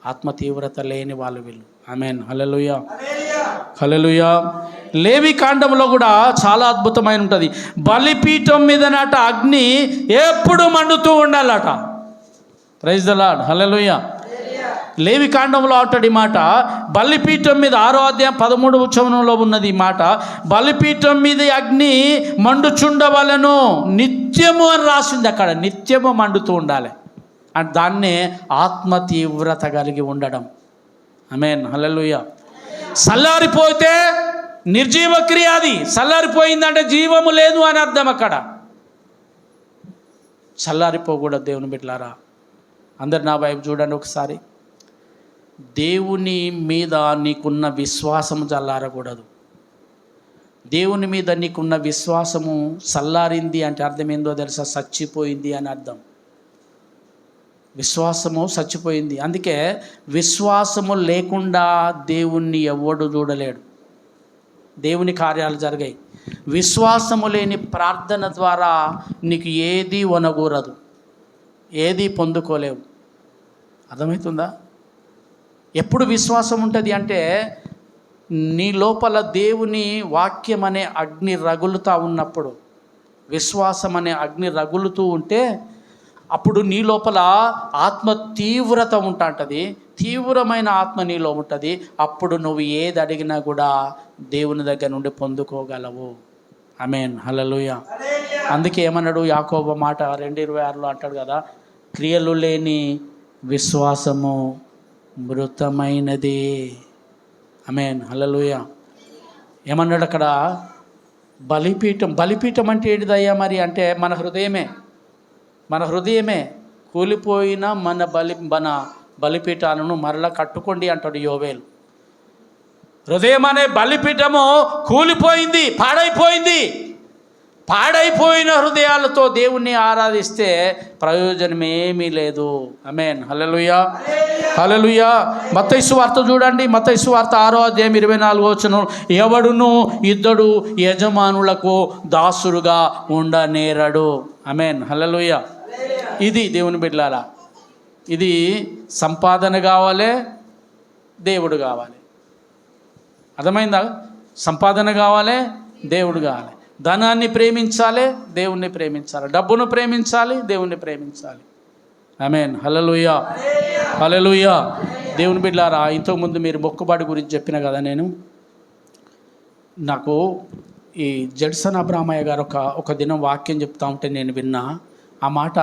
ఆత్మ తీవ్రత లేని వాళ్ళు వీళ్ళు. ఆమేన్, హల్లెలూయా, హల్లెలూయా. లేవి కాండంలో కూడా చాలా అద్భుతమైన ఉంటుంది. బలిపీఠం మీద నాట అగ్ని ఎప్పుడు మండుతూ ఉండాలట. ప్రైజ్ ది లార్డ్, హల్లెలూయా. లేవి కాండంలో అంటాడు ఈ మాట. బలిపీఠం మీద 6వ అధ్యాయం 13వ వచనంలో ఉన్నది ఈ మాట. బలిపీఠం మీద అగ్ని మండుచుండవలెను నిత్యము అని రాసింది అక్కడ. నిత్యము మండుతూ ఉండాలి అంటే దాన్నే ఆత్మ తీవ్రత కలిగి ఉండడం. ఆమేన్, హల్లెలూయా. చల్లారిపోతే నిర్జీవ క్రియ. అది చల్లారిపోయిందంటే జీవము లేదు అని అర్థం. అక్కడ చల్లారిపోకూడదు దేవుని బిడ్డలారా. అందరు నా వైపు చూడండి ఒకసారి. దేవుని మీద నీకున్న విశ్వాసము చల్లారకూడదు. దేవుని మీద నీకున్న విశ్వాసము చల్లారింది అంటే అర్థం ఏందో తెలుసా? చచ్చిపోయింది అని అర్థం. విశ్వాసము చచ్చిపోయింది. అందుకే విశ్వాసము లేకుండా దేవుణ్ణి ఎవడు చూడలేడు. దేవుని కార్యాలు జరిగాయి. విశ్వాసము లేని ప్రార్థన ద్వారా నీకు ఏది వనగూరదు, ఏది పొందుకోలేవు. అర్థమవుతుందా? ఎప్పుడు విశ్వాసం ఉంటుంది అంటే నీ లోపల దేవుని వాక్యం అనే అగ్ని రగులుతూ ఉన్నప్పుడు, విశ్వాసం అనే అగ్ని రగులుతూ ఉంటే అప్పుడు నీ లోపల ఆత్మ తీవ్రత ఉంటుంది. తీవ్రమైన ఆత్మ నీలో ఉంటుంది. అప్పుడు నువ్వు ఏది అడిగినా కూడా దేవుని దగ్గర నుండి పొందుకోగలవు. ఆమేన్, హల్లెలూయా. అందుకే ఏమన్నాడు యాకోబు మాట 2:26 అంటాడు కదా, క్రియలు లేని విశ్వాసము మృతమైనది. ఆమేన్, హల్లెలూయా. ఏమన్నాడు అక్కడ? బలిపీఠం అంటే ఏంటిదయ్యా మరి అంటే మన హృదయమే కూలిపోయిన మన బలిపీఠాలను మరలా కట్టుకోండి అంటాడు యోవేలు. హృదయం అనే బలిపీఠము కూలిపోయింది, పాడైపోయిన హృదయాలతో దేవుణ్ణి ఆరాధిస్తే ప్రయోజనం ఏమీ లేదు. ఆమేన్, హల్లెలూయా, హల్లెలూయా. మత్తయి సువార్త చూడండి. మత్తయి సువార్త 6వ అధ్యాయం 24వ వచనం. ఎవడును ఇద్దడు యజమానులకు దాసుడుగా ఉండనేరడు. ఆమేన్, హల్లెలూయా. ఇది దేవుని బిడ్డలారా, ఇది సంపాదన కావాలి, దేవుడు కావాలి. అర్థమైందా? సంపాదన కావాలి, దేవుడు కావాలి. ధనాన్ని ప్రేమించాలి, దేవుణ్ణి ప్రేమించాలి. డబ్బును ప్రేమించాలి, దేవుణ్ణి ప్రేమించాలి. ఆమేన్, హల్లెలూయా, హల్లెలూయా. దేవుని బిడ్డలారా, ఇంతకుముందు మీరు మొక్కుబడి గురించి చెప్పిన కదా, నాకు ఈ జడ్సన్ అబ్రామయ్య గారు ఒక దినం వాక్యం చెప్తా ఉంటే నేను విన్నా. ఆ మాట,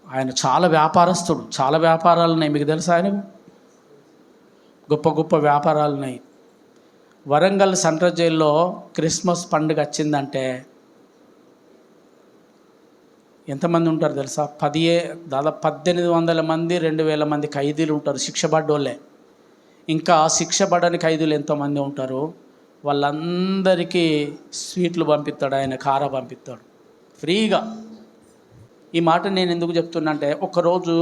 ఆయన చాలా వ్యాపారస్తుడు, చాలా వ్యాపారాలు ఉన్నాయి, మీకు తెలుసా? ఆయన గొప్ప గొప్ప వ్యాపారాలు ఉన్నాయి. వరంగల్ సెంట్రల్ జైల్లో క్రిస్మస్ పండుగ వచ్చిందంటే ఎంతమంది ఉంటారు తెలుసా? దాదాపు 1800 మంది 2000 మంది ఖైదీలు ఉంటారు, శిక్ష పడ్డోళ్ళే. ఇంకా శిక్ష పడని ఖైదీలు ఎంతోమంది ఉంటారు. వాళ్ళందరికీ స్వీట్లు పంపిస్తాడు ఆయన, కార పంపిస్తాడు ఫ్రీగా. ఈ మాట నేను ఎందుకు చెప్తున్నా అంటే, ఒకరోజు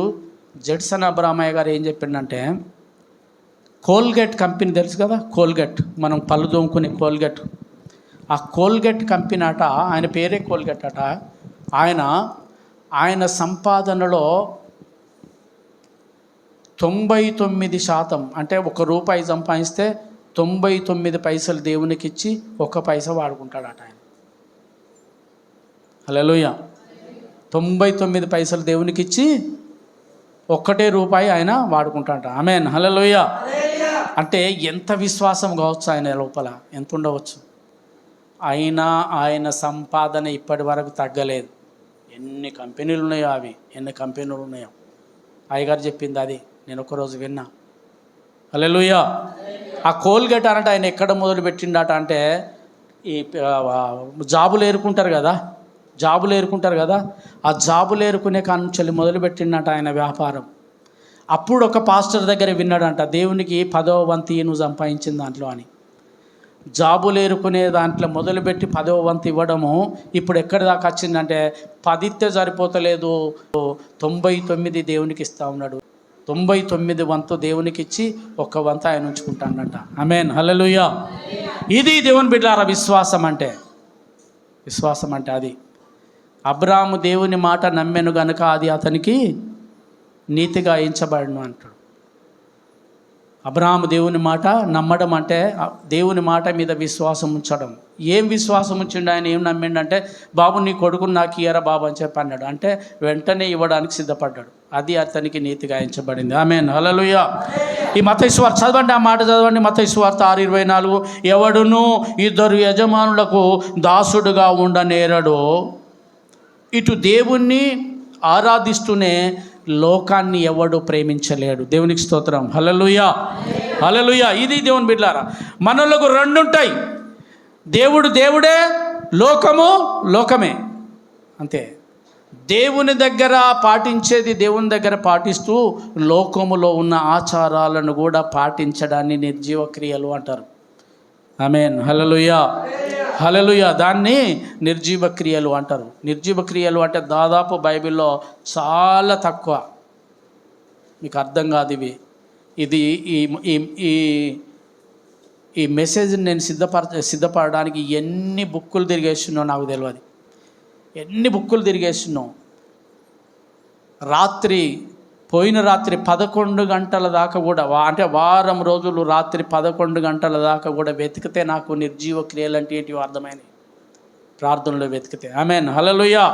జడ్సన్ అబ్రామయ్య గారు ఏం చెప్పిండంటే, కోల్గేట్ కంపెనీ తెలుసు కదా, కోల్గేట్, మనం పళ్ళు తోముకునే కోల్గేట్, ఆ కోల్గేట్ కంపెనీ అట, ఆయన పేరే కోల్గేట్ అట. ఆయన సంపాదనలో 99% అంటే ₹1 సంపాదిస్తే 99 పైసలు దేవునికి ఇచ్చి 1 పైసా వాడుకుంటాడట ఆయన. హల్లెలూయా. 99 పైసలు దేవునికి ఇచ్చి ₹1 ఆయన వాడుకుంటాడట. ఆమేన్, హల్లెలూయా. అంటే ఎంత విశ్వాసం కావచ్చు ఆయన లోపల, ఎంత ఉండవచ్చు. అయినా ఆయన సంపాదన ఇప్పటి వరకు తగ్గలేదు. ఎన్ని కంపెనీలు ఉన్నాయో, ఎన్ని కంపెనీలు ఉన్నాయో అయ్యగారు చెప్పింది అది నేను ఒకరోజు విన్నా. హల్లెలూయా. ఆ కోల్గేట్ అన్నట్టు ఆయన ఎక్కడ మొదలు పెట్టిండట అంటే, ఈ జాబులు ఏరుకుంటారు కదా, ఆ జాబులు ఏరుకునే కానుంచి మొదలు పెట్టిండట ఆయన వ్యాపారం. అప్పుడు ఒక పాస్టర్ దగ్గర విన్నాడంట, దేవునికి 10వ వంతు నువ్వు సంపాదించిన దాంట్లో అని. జాబులు ఏరుకునే దాంట్లో మొదలుపెట్టి 10వ వంతు ఇవ్వడము ఇప్పుడు ఎక్కడి దాకా వచ్చిందంటే, 10 ఇస్తే సరిపోతలేదు, 99 దేవునికి ఇస్తా ఉన్నాడు. 99 వంతు దేవునికి ఇచ్చి 1 వంతు ఆయన ఉంచుకుంటాడంట. ఆమేన్, హల్లెలూయా. ఇది దేవుని బిడ్డలారా విశ్వాసం అంటే అది. అబ్రాము దేవుని మాట నమ్మెను గనుక అది అతనికి నీతిగా ఎంచబడను అంటాడు. అబ్రాహాము దేవుని మాట నమ్మడం అంటే దేవుని మాట మీద విశ్వాసం ఉంచడం. ఏం విశ్వాసం ఉంచిండు ఆయన, ఏం నమ్మిండంటే, బాబు నీ కొడుకుని నాకు ఇయ్యరా బాబు అని చెప్పి అన్నాడు. అంటే వెంటనే ఇవ్వడానికి సిద్ధపడ్డాడు. అది అతనికి నీతిగా ఎంచబడింది. ఆమేన్, హల్లెలూయా. ఈ మత్తయి సువార్త చదవండి, ఆ మాట చదవండి. మత్తయి సువార్త 6:24, ఎవడును 2 యజమానులకు దాసుడుగా ఉండనేరడు, ఇటు దేవుణ్ణి ఆరాధిస్తూనే లోకాన్ని ఎవడు ప్రేమించలేడు. దేవునికి స్తోత్రం, హల్లెలూయా, హల్లెలూయా. ఇది దేవుని బిడ్డలారా, మనలకు 2 ఉంటాయి. దేవుడు దేవుడే, లోకము లోకమే, అంతే. దేవుని దగ్గర పాటించేది దేవుని దగ్గర పాటిస్తూ లోకములో ఉన్న ఆచారాలను కూడా పాటించడాన్ని నిర్జీవ క్రియలు అంటారు. ఆమేన్, హల్లెలూయా, హల్లెలూయా. దాన్ని నిర్జీవ క్రియలు అంటారు. నిర్జీవ క్రియలు అంటే దాదాపు బైబిల్లో చాలా తక్కువ, మీకు అర్థం కాదు ఇవి. ఇది ఈ మెసేజ్ని నేను సిద్ధపడడానికి ఎన్ని బుక్కులు తిరిగేస్తున్నావు నాకు తెలియదు. ఎన్ని బుక్కులు తిరిగేస్తున్నావు. పోయిన రాత్రి 11 గంటల దాకా కూడా, అంటే వారం రోజులు రాత్రి 11 గంటల దాకా కూడా వెతికితే నాకు నిర్జీవ క్రియలు అంటే ఏంటివో అర్థమైనవి, ప్రార్థనలో వెతికితే. ఆమేన్, హల్లెలూయా.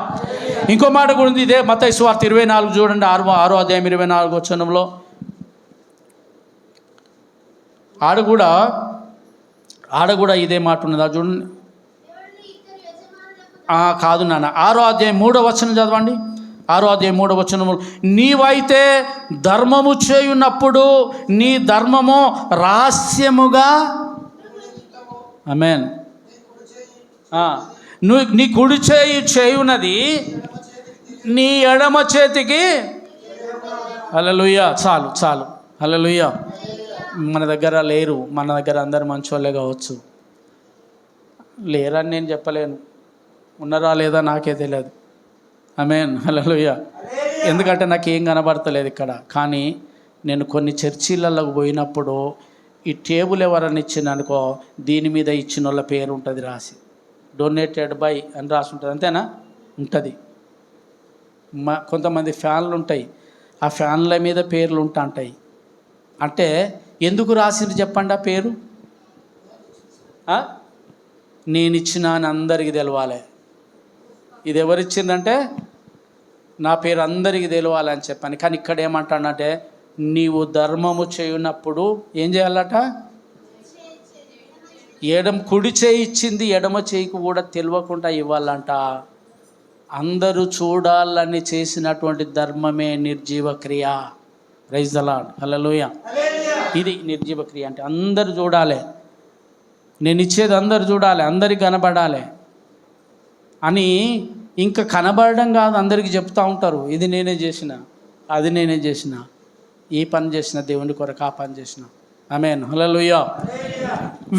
ఇంకో మాట కూడా ఉంది, ఇదే మత్తయి సువార్త 24 చూడండి, 6వ అధ్యాయం 24వ వచనంలో. ఆడ కూడా ఇదే మాట ఉన్నదా చూడండి. కాదు నాన్న, 6వ అధ్యాయం 3వ వచనం చదవండి. 6వ అధ్యాయం 3వ వచనము, నీవైతే ధర్మము చేయున్నప్పుడు నీ ధర్మము రహస్యముగా, ఆమేన్, నీ కుడి చేయున్నది నీ ఎడమ చేతికి, హల్లెలూయా. చాలు, హల్లెలూయా. మన దగ్గర లేరు, మన దగ్గర అందరు మంచోళ్ళే కావచ్చు, లేరని నేను చెప్పలేను, ఉన్నారా లేదా నాకే తెలియదు. ఆమేన్, హల్లెలూయా. ఎందుకంటే నాకు ఏం కనబడతలేదు ఇక్కడ. కానీ నేను కొన్ని చర్చిలకు పోయినప్పుడు ఈ టేబుల్ ఎవరన్నా ఇచ్చిందనుకో, దీని మీద ఇచ్చిన వాళ్ళ పేరు ఉంటుంది రాసి, డొనేటెడ్ బై అని రాసి ఉంటుంది, అంతేనా? ఉంటుంది. కొంతమంది ఫ్యాన్లు ఉంటాయి, ఆ ఫ్యాన్ల మీద పేర్లు ఉంటాయి. అంటే ఎందుకు రాసింది చెప్పండి ఆ పేరు? నేను ఇచ్చిన అని అందరికీ తెలవాలి. ఇది ఎవరిచ్చిందంటే నా పేరు అందరికీ తెలవాలని చెప్పాను. కానీ ఇక్కడ ఏమంటాడంటే నీవు ధర్మము చేయునప్పుడు ఏం చేయాలట? కుడి చేయి ఇచ్చింది ఎడమ చేయికి కూడా తెలియకుండా ఇవ్వాలంట. అందరూ చూడాలని చేసినటువంటి ధర్మమే నిర్జీవ క్రియ. ప్రైజ్ ద లార్డ్, హల్లెలూయా. ఇది నిర్జీవ క్రియ అంటే అందరూ చూడాలి, నేను ఇచ్చేది అందరు చూడాలి, అందరికి కనబడాలి అని. ఇంకా కనబడడం కాదు, అందరికీ చెప్తూ ఉంటారు, ఇది నేనే చేసిన, అది నేనే చేసిన, ఈ పని చేసిన, దేవుని కొరకు ఆ పని చేసిన. ఆమేన్, హల్లెలూయా.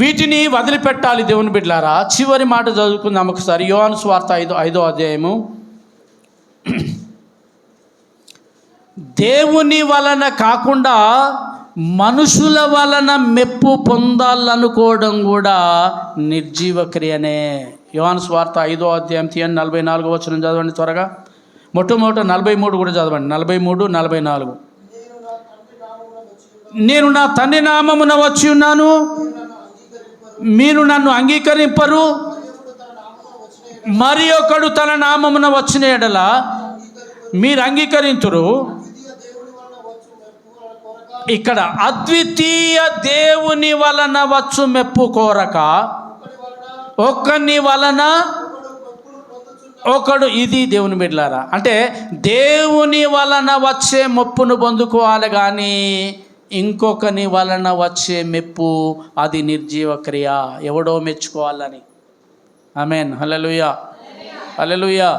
వీటిని వదిలిపెట్టాలి దేవుని బిడ్డలారా. చివరి మాట చదువుకుందాం ఒకసారి. యోహాను సువార్త 5వ అధ్యాయము. దేవుని వలన కాకుండా మనుషుల వలన మెప్పు పొందాలనుకోవడం కూడా నిర్జీవ క్రియనే. యోహాను సువార్త 5వ అధ్యాయం 44వ వచనం చదవండి త్వరగా. మొట్టమొదట 43 కూడా చదవండి. 43, 44. నేను నా తండ్రి నామమున వచ్చి ఉన్నాను, మీరు నన్ను అంగీకరింపరు. మరి ఒకడు తన నామమున వచ్చిన ఎడల మీరు అంగీకరింతురు. ఇక్కడ అద్వితీయ దేవుని వలన వచ్చు మెప్పు కోరక ఒక్కని వలన ఒకడు. ఇది దేవుని బిడ్డలారా, అంటే దేవుని వలన వచ్చే మెప్పును పొందుకోవాలి, కానీ ఇంకొకని వలన వచ్చే మెప్పు అది నిర్జీవ క్రియ. ఎవడో మెచ్చుకోవాలని. ఆమేన్, హల్లెలూయా, హల్లెలూయా.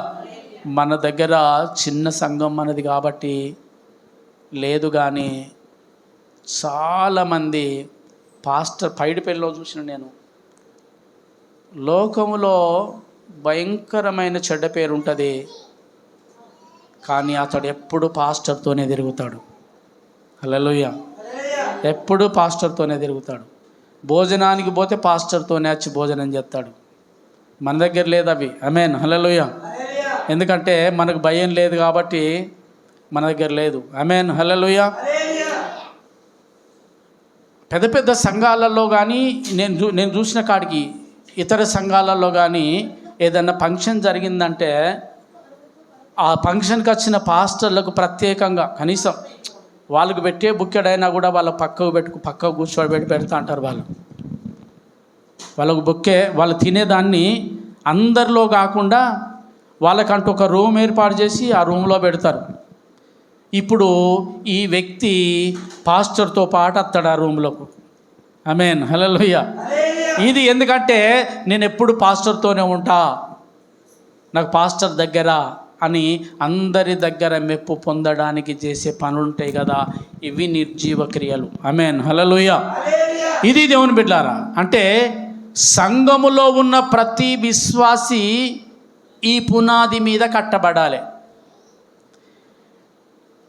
మన దగ్గర చిన్న సంఘం మనది కాబట్టి లేదు, కానీ చాలామంది పాస్టర్ పైడిపల్లిలో చూసిన నేను, లోకములో భయంకరమైన చెడ్డ పేరు ఉంటుంది, కానీ అతడు ఎప్పుడు పాస్టర్తోనే తిరుగుతాడు. హల్లెలూయా. ఎప్పుడు పాస్టర్తోనే తిరుగుతాడు. భోజనానికి పోతే పాస్టర్తోనే వచ్చి భోజనం చేస్తాడు. మన దగ్గర లేదు అవి. ఆమేన్, హల్లెలూయా. ఎందుకంటే మనకు భయం లేదు కాబట్టి మన దగ్గర లేదు. ఆమేన్, హల్లెలూయా. పెద్ద పెద్ద సంఘాలలో కానీ నేను చూసిన కాడికి, ఇతర సంఘాలలో కానీ ఏదన్నా ఫంక్షన్ జరిగిందంటే ఆ ఫంక్షన్కి వచ్చిన పాస్టర్లకు ప్రత్యేకంగా కనీసం వాళ్ళకు పెట్టే బుక్కెడైనా కూడా వాళ్ళ పక్కకు కూర్చోబెట్టి పెడతా అంటారు. వాళ్ళకు బుక్కే, వాళ్ళు తినేదాన్ని అందరిలో కాకుండా వాళ్ళకంటూ ఒక రూమ్ ఏర్పాటు చేసి ఆ రూమ్లో పెడతారు. ఇప్పుడు ఈ వ్యక్తి పాస్టర్తో పాటు వస్తాడు ఆ రూమ్లోకి. ఆమేన్, హల్లెలూయా. ఇది ఎందుకంటే నేను ఎప్పుడు పాస్టర్తోనే ఉంటా, నాకు పాస్టర్ దగ్గర అని అందరి దగ్గర మెప్పు పొందడానికి చేసే పనులు ఉంటాయి కదా, ఇవి నిర్జీవ క్రియలు. ఆమేన్, హల్లెలూయా. ఇది దేవుని బిడ్డలారా, అంటే సంఘములో ఉన్న ప్రతి విశ్వాసి ఈ పునాది మీద కట్టబడాలి.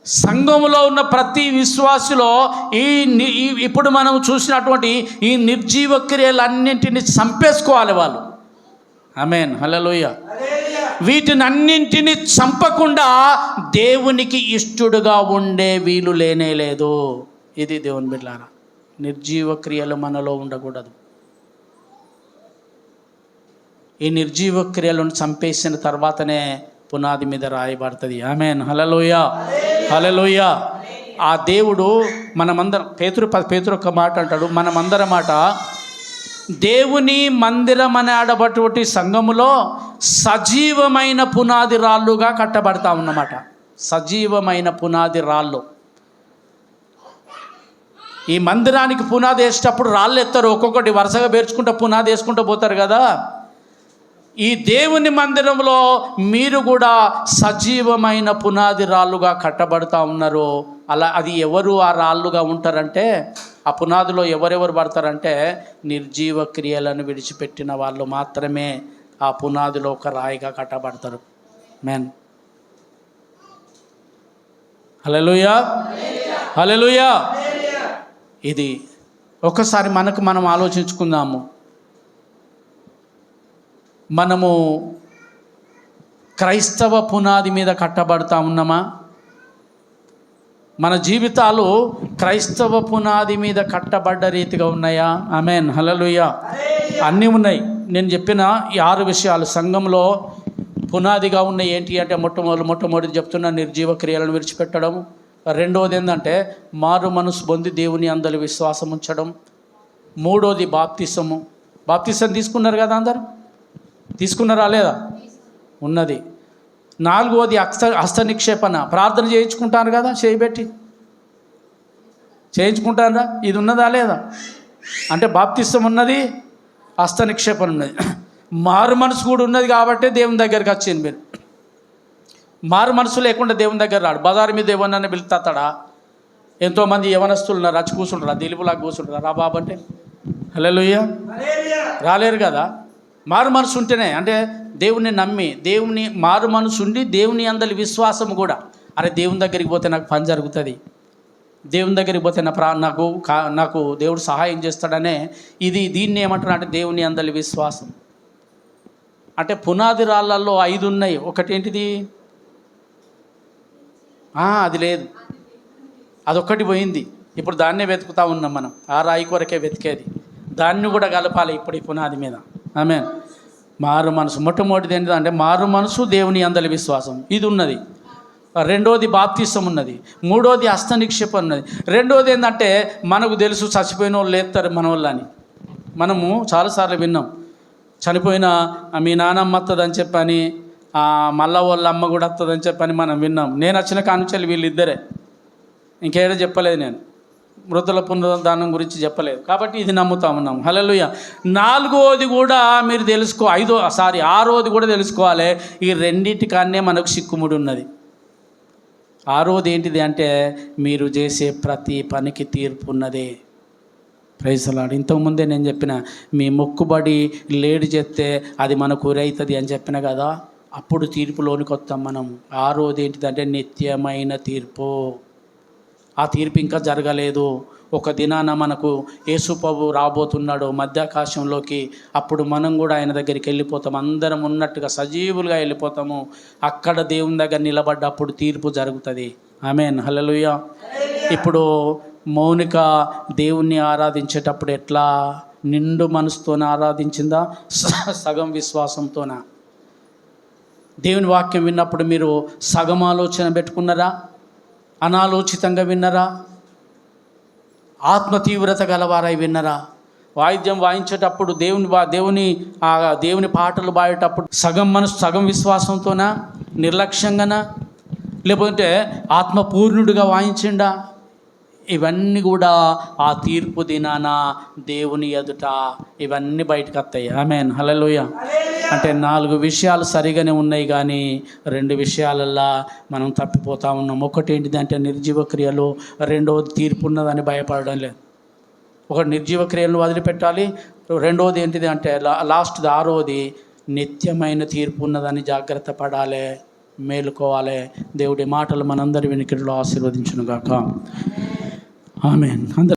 సంఘములో ఉన్న ప్రతి విశ్వాసిలో ఇప్పుడు మనం చూసినటువంటి ఈ నిర్జీవ క్రియలన్నింటినీ చంపేసుకోవాలి వాళ్ళు. ఆమేన్, హల్లెలూయా. వీటిని అన్నింటినీ చంపకుండా దేవునికి ఇష్టడుగా ఉండే వీలు లేనే లేదు. ఇది దేవుని బిడ్డలారా, నిర్జీవ క్రియలు మనలో ఉండకూడదు. ఈ నిర్జీవ క్రియలను చంపేసిన తర్వాతనే పునాది మీద రాయబడుతుంది. ఆమేన్, హల్లెలూయా, హల్లెలూయా. ఆ దేవుడు మనమందరం, పేతురు ఒక మాట అంటాడు, మనమందరం మాట దేవుని మందిరం అనే ఆడబట్టి సంఘములో సజీవమైన పునాది రాళ్ళుగా కట్టబడతా ఉన్నమాట. సజీవమైన పునాది రాళ్ళు. ఈ మందిరానికి పునాది వేసేటప్పుడు రాళ్ళు ఎత్తారు, ఒక్కొక్కటి వరుసగా పేర్చుకుంటూ పునాది వేసుకుంటూ పోతారు కదా. ఈ దేవుని మందిరంలో మీరు కూడా సజీవమైన పునాది రాళ్ళుగా కట్టబడతా ఉన్నారు. అలా అది ఎవరు ఆ రాళ్ళుగా ఉంటారంటే, ఆ పునాదిలో ఎవరెవరు పడతారంటే నిర్జీవ క్రియలను విడిచిపెట్టిన వాళ్ళు మాత్రమే ఆ పునాదిలో ఒక రాయిగా కట్టబడతారు. మెన్, హల్లెలూయా, హల్లెలూయా. ఇది ఒకసారి మనకు మనం ఆలోచించుకుందాము. మనము క్రైస్తవ పునాది మీద కట్టబడతా ఉన్నామా? మన జీవితాలు క్రైస్తవ పునాది మీద కట్టబడ్డ రీతిగా ఉన్నాయా? ఆమేన్, హల్లెలూయా. అన్నీ ఉన్నాయి. నేను చెప్పిన ఈ 6 విషయాలు సంఘంలో పునాదిగా ఉన్నాయి. ఏంటి అంటే మొట్టమొదటి చెప్తున్న నిర్జీవ క్రియలను విడిచిపెట్టడం, రెండవది ఏంటంటే మారు మనసు పొంది దేవుని అందరి విశ్వాసం ఉంచడం. మూడోది బాప్తిసము. బాప్తిసం తీసుకున్నారు కదా, అందరు తీసుకున్నారా లేదా? ఉన్నది. నాలుగవది హస్త నిక్షేపణ. ప్రార్థన చేయించుకుంటారు కదా, చేయబెట్టి చేయించుకుంటారా? ఇది ఉన్నదా లేదా? అంటే బాప్తిసం ఉన్నది, హస్త నిక్షేపణ ఉన్నది, మారు మనసు కూడా ఉన్నది. కాబట్టి దేవుని దగ్గరికి వచ్చింది. మీరు మారు మనసు లేకుండా దేవుని దగ్గర రాడు. బజారు మీద ఏమన్నా పిలుస్తాడా? ఎంతోమంది యవనస్తులు ఉన్నారు, రచ్చి కూర్చుంటారా, దిలుపులాగా కూర్చుంటారా, రా బాబు అంటే హల్లెలూయా రాలేరు కదా. మారు మనసు ఉంటేనే, అంటే దేవుని నమ్మి, దేవుని మారు మనసు ఉండి దేవుని అందరి విశ్వాసం కూడా, అరే దేవుని దగ్గరికి పోతే నాకు పని జరుగుతుంది, దేవుని దగ్గరికి పోతే నాకు దేవుడు సహాయం చేస్తాడనే దీన్ని ఏమంటారు అంటే దేవుని అందరి విశ్వాసం. అంటే పునాది రాళ్ళల్లో 5 ఉన్నాయి. ఒకటి ఏంటిది? అది లేదు, అదొక్కటి పోయింది. ఇప్పుడు దాన్నే వెతుకుతూ ఉన్నాం మనం. ఆ రాయి కొరకే వెతికేది, దాన్ని కూడా కలపాలి ఇప్పుడు ఈ పునాది మీద. ఆమె మారు మనసు. మొట్టమొదటిది ఏంటిదంటే మారు మనసు, దేవుని అందరి విశ్వాసం, ఇది ఉన్నది. రెండోది బాప్తిసం ఉన్నది. మూడోది హస్త నిక్షేపం ఉన్నది. రెండోది ఏంటంటే మనకు తెలుసు చచ్చిపోయిన వాళ్ళు లేపుతారు మన వాళ్ళని. మనము చాలాసార్లు విన్నాం, చనిపోయిన మీ నాన్నమ్మ వస్తుందని చెప్పని, మళ్ళా వాళ్ళ అమ్మ కూడా వస్తుందని చెప్పని మనం విన్నాం. నేను వచ్చిన కానుంచెల్లి వీళ్ళిద్దరే, ఇంకేదో చెప్పలేదు నేను, మృతుల పునరుద్ధానం గురించి చెప్పలేదు. కాబట్టి ఇది నమ్ముతా ఉన్నాం. హల్లెలూయా. నాలుగోది కూడా మీరు ఆరోది కూడా తెలుసుకోవాలి. ఈ రెండింటికన్నే మనకు సిక్కుముడి ఉన్నది. ఆరోది ఏంటిది అంటే మీరు చేసే ప్రతి పనికి తీర్పు ఉన్నదే. Praise lord. ఇంతకుముందే నేను చెప్పిన, మీ మొక్కుబడి లేడు చేస్తే అది మనకు ఉరైతుంది అని చెప్పిన కదా, అప్పుడు తీర్పులోనికి వస్తాం మనం. ఆరోది ఏంటిదంటే నిత్యమైన తీర్పు. ఆ తీర్పు ఇంకా జరగలేదు. ఒక దినాన మనకు యేసు ప్రభువు రాబోతున్నాడు మధ్యాకాశంలోకి. అప్పుడు మనం కూడా ఆయన దగ్గరికి వెళ్ళిపోతాం. అందరం ఉన్నట్టుగా సజీవులుగా వెళ్ళిపోతాము. అక్కడ దేవుని దగ్గర నిలబడ్డప్పుడు తీర్పు జరుగుతుంది. ఆమేన్. హల్లెలూయా. ఇప్పుడు మౌనిక దేవుణ్ణి ఆరాధించేటప్పుడు ఎట్లా? నిండు మనసుతోనే ఆరాధించిందా, సగం విశ్వాసంతోనా? దేవుని వాక్యం విన్నప్పుడు మీరు సగం ఆలోచన పెట్టుకున్నారా, అనాలోచితంగా విన్నరా, ఆత్మ తీవ్రత గలవారై విన్నరా? వాయిద్యం వాయించేటప్పుడు దేవుని పాటలు పాడేటప్పుడు సగం మనసు సగం విశ్వాసంతోనా, నిర్లక్ష్యంగానా, లేకపోతే ఆత్మపూర్ణుడిగా వాయించిండా? ఇవన్నీ కూడా ఆ తీర్పు దినాన దేవుని ఎదుట ఇవన్నీ బయటకు వస్తాయి. ఆమేన్. హల్లెలూయా. అంటే 4 విషయాలు సరిగానే ఉన్నాయి, కానీ 2 విషయాలల్లో మనం తప్పిపోతూ ఉన్నాం. ఒకటి ఏంటిది అంటే నిర్జీవ క్రియలు, రెండవది తీర్పు ఉన్నదని భయపడడం లేదు. ఒకటి నిర్జీవ క్రియలను వదిలిపెట్టాలి, రెండవది ఏంటిది అంటే లాస్ట్ది 6వది నిత్యమైన తీర్పు ఉన్నదని జాగ్రత్త పడాలి, మేలుకోవాలి. దేవుడి మాటలు మనందరి వినికిడిలో ఆశీర్వదించును గాక. ఆమేన్. అందరూ